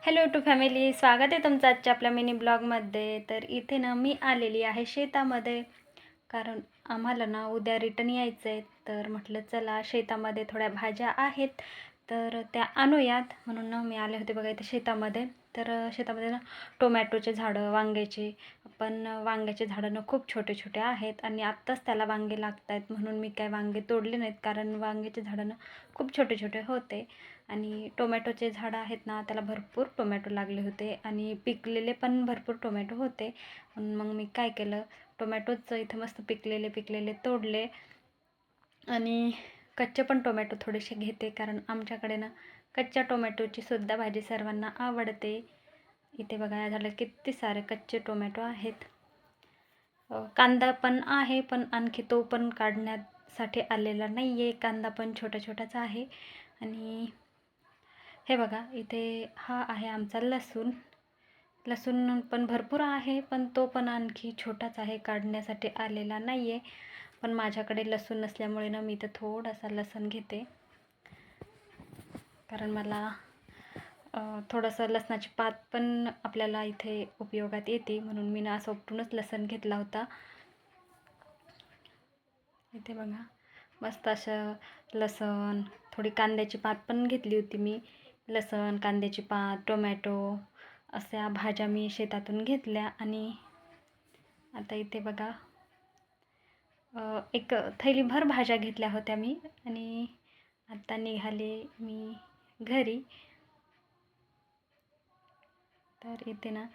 Hello to family, स्वागत आहे तुमचं आजच्या आपल्या मिनी ब्लॉगमध्ये. तर इथे ना मी आलेली आहे शेतामध्ये, कारण आम्हाला ना उद्या रिटर्न यायचं आहे. तर म्हटलं चला शेतामध्ये थोड्या भाज्या आहेत तर त्या आणूयात, म्हणून ना मी आले होते बघा इथे शेतामध्ये. तर शेतामध्ये ना टोमॅटोचे झाडं, वांग्याचे, पण वांग्याचे झाडं ना खूप छोटे छोटे आहेत आणि आत्ताच त्याला वांगे लागत आहेत, म्हणून मी काय वांगे तोडले नाहीत, कारण वांग्याचे झाडं ना खूप छोटे छोटे होते. आणि टोमॅटोचे झाडं आहेत ना त्याला भरपूर टोमॅटो लागले होते आणि पिकलेले पण भरपूर टोमॅटो होते. म्हणून मग मी काय केलं, टोमॅटोचं इथं मस्त पिकलेले पिकलेले तोडले आणि कच्चे पण टोमॅटो थोडेसे घेते, कारण आमच्याकडे ना कच्च्या टोमॅटोची सुद्धा भाजी सर्वांना आवडते. इथे बघा झालं किती सारे कच्चे टोमॅटो आहेत. कांदा पण आहे, पण आणखी तो पण काढण्यासाठी आलेला नाही आहे. कांदा पण छोटा छोटाच आहे. आणि हे बघा इथे हा आहे आमचा लसूण. लसूण पण भरपूर आहे, पण तो पण आणखी छोटाच आहे, काढण्यासाठी आलेला नाही आहे. पण माझ्याकडे लसूण नसल्यामुळे ना मी इथं थोडासा लसूण घेते, कारण मला थोडंसं लसणाची पात पण आपल्याला इथे उपयोगात येते, म्हणून मी ना असं उपटूनच लसूण घेतला होता. इथे बघा मस्त असं लसूण, थोडी कांद्याची पात पण घेतली होती मी. लसूण, कांद्याची पात, टोमॅटो अशा भाज्या मी शेतातून घेतल्या. आणि आता इथे बघा एक थैलीभर भाज्या घेतल्या होत्या मी, आणि आता निघाले मी घरी. तर इथे ना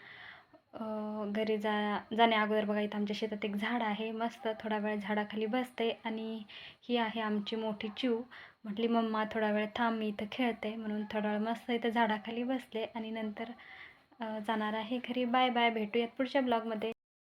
घरी जाण्या अगोदर बघा इथं आमच्या शेतात एक झाड आहे, मस्त थोडा वेळ झाडाखाली बसते. आणि ही आहे आमची मोठी चिऊ. म्हटली मम्मा थोडा वेळ थांब, मी इथं खेळते, म्हणून थोडा वेळ मस्त इथं झाडाखाली बसले आणि नंतर जाणार आहे घरी. बाय बाय, भेटूयात पुढच्या ब्लॉगमध्ये.